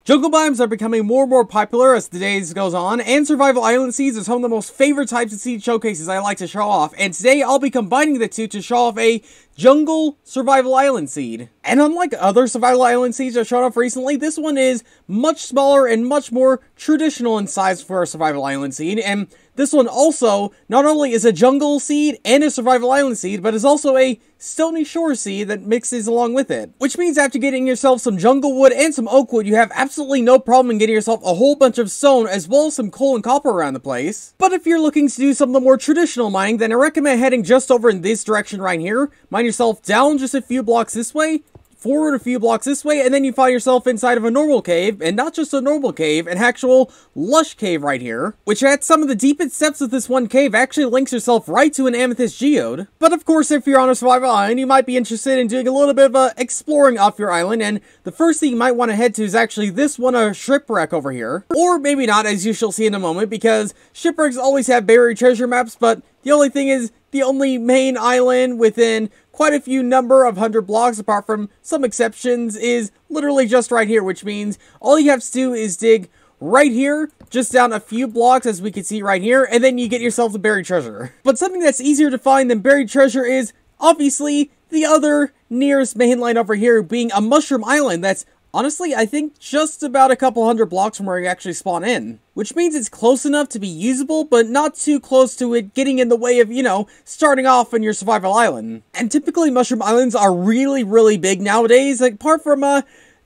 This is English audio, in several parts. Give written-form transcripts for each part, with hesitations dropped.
Jungle biomes are becoming more and more popular as the days goes on, and survival island seeds are some of the most favorite types of seed showcases I like to show off, and today I'll be combining the two to show off a jungle survival island seed. And unlike other survival island seeds I've shown off recently, this one is much smaller and much more traditional in size for a survival island seed, and this one also not only is a jungle seed and a survival island seed, but is also a stony shore seed that mixes along with it. Which means after getting yourself some jungle wood and some oak wood, you have absolutely no problem in getting yourself a whole bunch of stone as well as some coal and copper around the place. But if you're looking to do some of the more traditional mining, then I recommend heading just over in this direction right here. Mine yourself down just a few blocks this way, forward a few blocks this way, and then you find yourself inside of a normal cave, and not just a normal cave, an actual lush cave right here, which at some of the deepest steps of this one cave actually links yourself right to an amethyst geode. But of course, if you're on a survival island, you might be interested in doing a little bit of exploring off your island, and the first thing you might want to head to is actually this one, a Shipwreck over here. Or maybe not, as you shall see in a moment, because Shipwrecks always have buried treasure maps, but the only thing is, the only main island within quite a few number of 100 blocks, apart from some exceptions, is literally just right here, which means all you have to do is dig right here, just down a few blocks, as we can see right here, and then you get yourself the buried treasure. But something that's easier to find than buried treasure is, obviously, the other nearest mainland over here being a mushroom island that's honestly, I think just about a couple hundred blocks from where you actually spawn in. Which means it's close enough to be usable, but not too close to it getting in the way of, you know, starting off on your survival island. And typically mushroom islands are really, really big nowadays, like, apart from,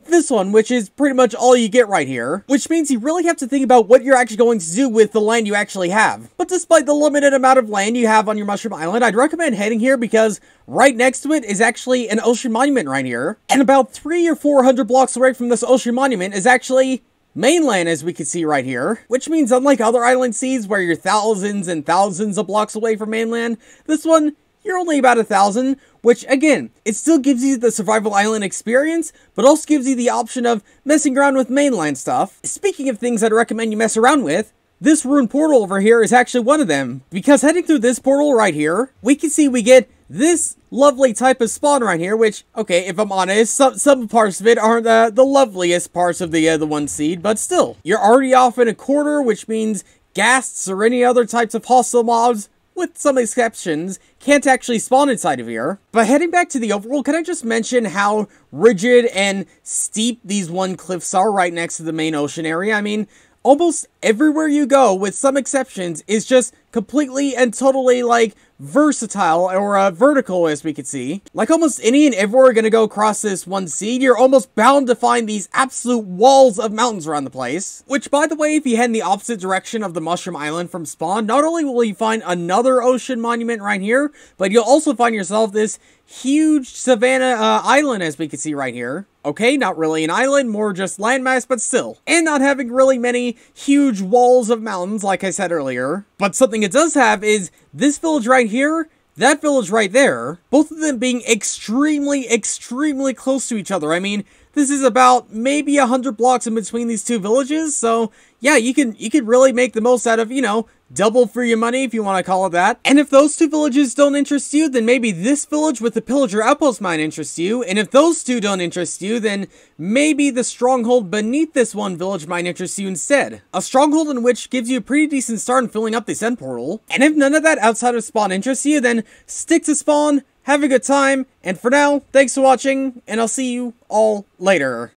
this one, which is pretty much all you get right here. Which means you really have to think about what you're actually going to do with the land you actually have. But despite the limited amount of land you have on your mushroom island, I'd recommend heading here because right next to it is actually an ocean monument right here. And about 300 or 400 blocks away from this ocean monument is actually mainland, as we can see right here. Which means unlike other island seeds where you're thousands and thousands of blocks away from mainland, this one, you're only about 1,000, which, again, it still gives you the survival island experience, but also gives you the option of messing around with mainland stuff. Speaking of things I'd recommend you mess around with, this ruined portal over here is actually one of them. Because heading through this portal right here, we can see we get this lovely type of spawn right here, which, okay, if I'm honest, some parts of it aren't the loveliest parts of the one seed, but still. You're already off in a corner, which means ghasts or any other types of hostile mobs, with some exceptions, can't actually spawn inside of here. But heading back to the overworld, can I just mention how rigid and steep these one cliffs are right next to the main ocean area? I mean, almost everywhere you go, with some exceptions, is just completely and totally, like, versatile or vertical, as we can see. Like almost any and everywhere you're gonna go across this one seed, you're almost bound to find these absolute walls of mountains around the place. Which, by the way, if you head in the opposite direction of the mushroom island from spawn, not only will you find another ocean monument right here, but you'll also find yourself this huge savanna island, as we can see right here. Okay, not really an island, more just landmass, but still. And not having really many huge walls of mountains, like I said earlier. But something it does have is this village right here, that village right there, both of them being extremely, extremely close to each other. I mean, this is about maybe 100 blocks in between these two villages, so yeah, you could really make the most out of, you know, double for your money, if you want to call it that. And if those two villages don't interest you, then maybe this village with the pillager outpost might interest you. And if those two don't interest you, then maybe the stronghold beneath this one village might interest you instead. A stronghold in which gives you a pretty decent start in filling up this end portal. And if none of that outside of spawn interests you, then stick to spawn, have a good time, and for now, thanks for watching, and I'll see you all later.